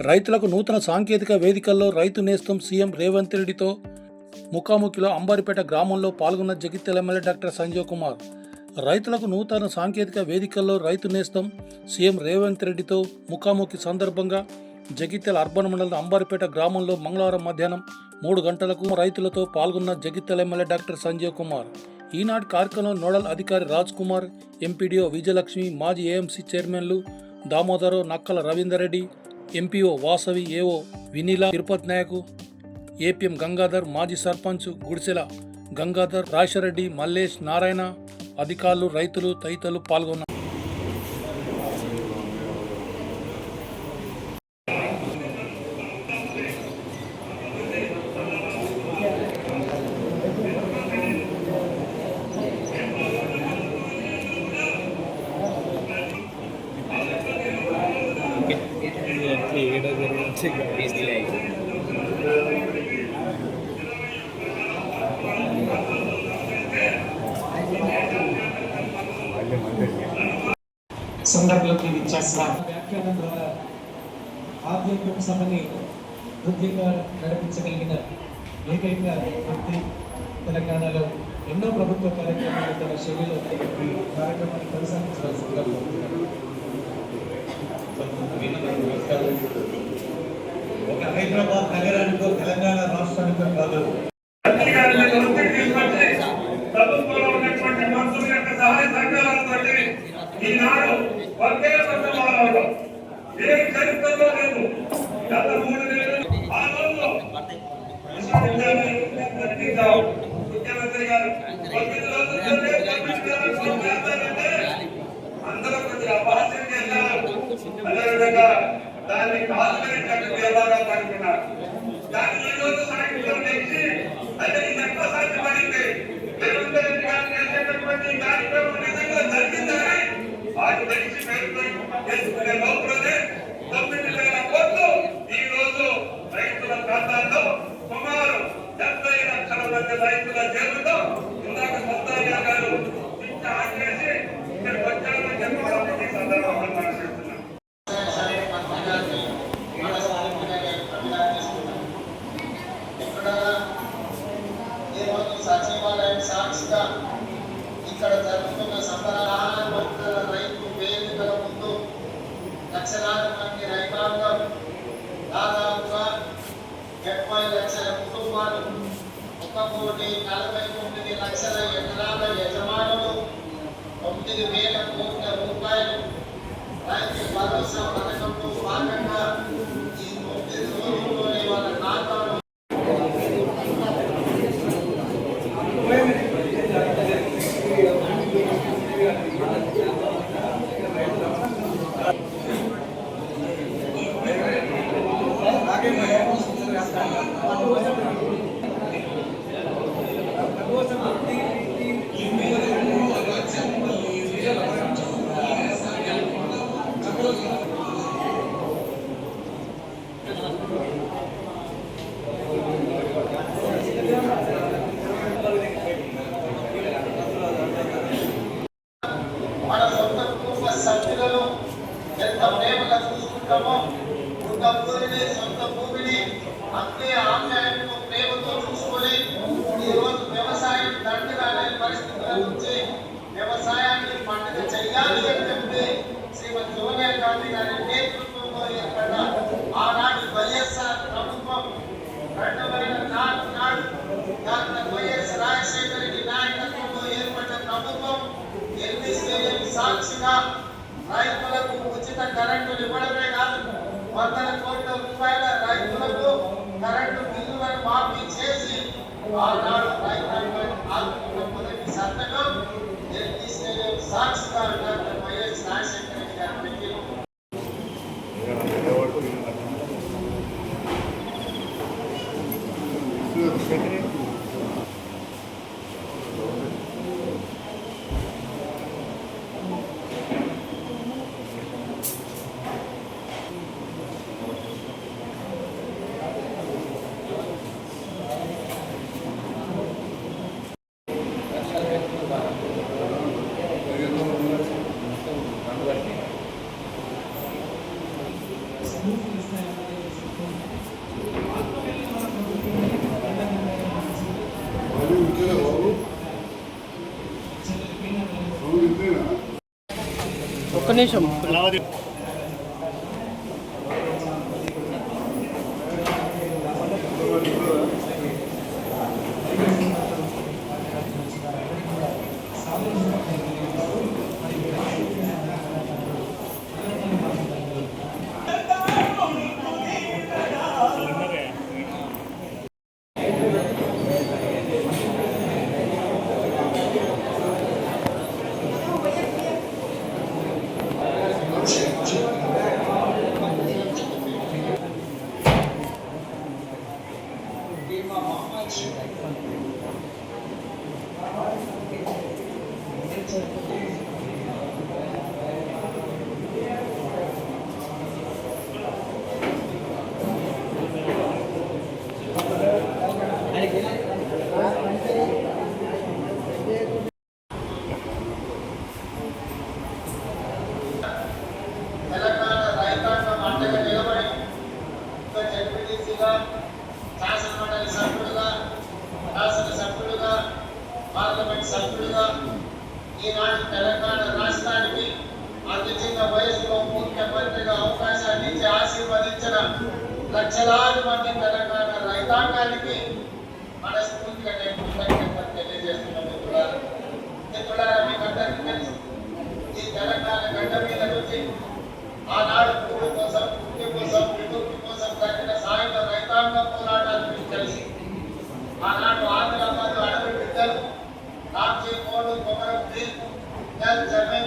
రైతులకు నూతన సాంకేతిక వేదికల్లో రైతు నేస్తం సీఎం రేవంత్ రెడ్డితో ముఖాముఖిలో అంబారిపేట గ్రామంలో పాల్గొన్న జగిత్యాల ఎమ్మెల్యే డాక్టర్ సంజయ్ కుమార్. రైతులకు నూతన సాంకేతిక వేదికల్లో రైతు నేస్తం సీఎం రేవంత్ రెడ్డితో ముఖాముఖి సందర్భంగా జగిత్యాల అర్బన్ మండలం అంబారిపేట గ్రామంలో మంగళవారం మధ్యాహ్నం 3 గంటలకు రైతులతో పాల్గొన్న జగిత్యాల ఎమ్మెల్యే డాక్టర్ సంజయ్ కుమార్. ఈనాటి కార్యక్రమంలో నోడల్ అధికారి రాజ్ కుమార్, ఎంపీడీఓ విజయలక్ష్మి, మాజీ ఏఎంసీ చైర్మన్లు దామోదరు, నక్కల రవీందర్ రెడ్డి, ఎంపీఓ వాసవి, ఏఓ వినీల, తిరుపతి నాయకు, ఏపీఎం గంగాధర్, మాజీ సర్పంచ్ గుడిసెల గంగాధర్, రాజశరెడ్డి, మల్లేష్, నారాయణ, అధికారులు, రైతులు తదితరులు పాల్గొన్నారు. సందర్భంలోకి విచ్చేసిన వ్యాఖ్యానం ద్వారా ఆధ్యాత్మిక సభని హృదయంగా నడిపించగలిగిన ఏకైక వ్యక్తి తెలంగాణలో ఎన్నో ప్రభుత్వ కార్యక్రమాలు తన శైలిలో కార్యక్రమాన్ని కొనసాగించవలసిందిగా ఒక హైదరాబాద్ నగరానికో తెలంగాణ రాష్ట్రానికో కాదు, ప్రభుత్వంలో ఉన్నటువంటి మంత్రుల యొక్క సహాయ సహకారాలతో ఈనాడు ఒకే సందర్భంలో ఏ చరిత్రలో లేదు. గత 3 నెలలు ఆ రోజు ముఖ్యమంత్రి గారు 9 రోజుల్లోనే అందరూ కొద్దిగా అపహాస్యం చేశారు. అదేవిధంగా దాన్ని కాదుకునేటట్టు ఎలాగా పడుతున్నారు. కానీ ఈ రోజు సాయంత్రం తెచ్చి అంటే ఇది ఎక్కువ సాధ్యపడింది. రేవంత్ రెడ్డి గారు చేసేటటువంటి కార్యక్రమం నిజంగా జరిగిందని వాటి తెలిసి చేసుకునే లోపలనే 9,000 కోట్లు ఈ రోజు రైతుల ఖాతాల్లో సుమారు 70 లక్షల మంది రైతుల చేతులతో ఇందాక సత్తాయ్య గారు ఆన్ చేసి ఇక్కడికి వచ్చామని చెప్పి ఈ సందర్భంగా మాట్లాడుతున్నాం. సచివాలయం సాక్షిగా ఇక్కడ జరుగుతున్న సంబరాల రైతు వేదికల ముందు లక్షలాది మంది రైతాంగం, దాదాపుగా 70 లక్షల కుటుంబాలు, 1,49 లక్షల ఎకరాల యజమానులు, 9,000 కోట్ల రూపాయలు రైతు భరోసా పథకంలో భాగంగా ఈ 9 రోజుల్లోనే వాళ్ళ ఖాతాలో మన సొంత కుటుంబ సభ్యులను ఎంత ప్రేమగా చూసుకుంటామో సొంత భూమిని అంతే ఆప్యాయంతో ప్రేమతో చూసుకొని ఈరోజు వ్యవసాయం దండగానే పరిస్థితుల నుంచి వ్యవసాయాన్ని పండుగ చేయాలి అని చెప్పి శ్రీమతి సోనియా గాంధీ గారి నేతృత్వంలో ఏర్పడిన ఆనాటి వైఎస్ఆర్ ప్రభుత్వం, రెండవైన నాడు డాక్టర్ వైఎస్ రాజశేఖర రెడ్డి నాయకత్వంలో ఏర్పడిన ప్రభుత్వం సాక్షిగా రైతులకు ఉచిత కరెంటు ఇవ్వడమే కాదు, 100 కోట్ల రూపాయల రైతులకు కరెంటు బిల్లులను మాఫీ చేసి ఆనాడు రైతాంగాన్ని ఆదుకున్న మొదటి సంతకం సాక్షిగా డాక్టర్ వైఎస్ రాజశేఖర రెడ్డి గారు పెట్టింది. ఒక్క నిమిషం. తెలంగాణ రైతాంగం అండగా నిలబడి జడ్పీటీసీగా, శాసనమండలి సభ్యులుగా, శాసనసభ్యులుగా, పార్లమెంట్ సభ్యులుగా ఈనాటి తెలంగాణ రాష్ట్రానికి అతి చిన్న వయసులో ముఖ్యమంత్రిగా అవకాశాన్ని ఇచ్చి ఆశీర్వదించిన లక్షలాది మంది తెలంగాణ రైతాంగానికి మనస్ఫూర్తిగా నేను కృతజ్ఞతలు తెలియజేస్తున్నాను. మిత్రులారా, మీకు అందరికీ తెలుసు, ఈ తెలంగాణ గడ్డ మీద నుంచి ఆనాడు భూమి కోసం, భూమి కోసం, విముక్తి కోసం జరిగిన సాయుధ రైతాంగ పోరాటాలు మీకు తెలుసు. ఆనాడు ఆదిలాబాద్ అడవి బిడ్డలు, నాంచి కోడు, కొమరం భీం, జమే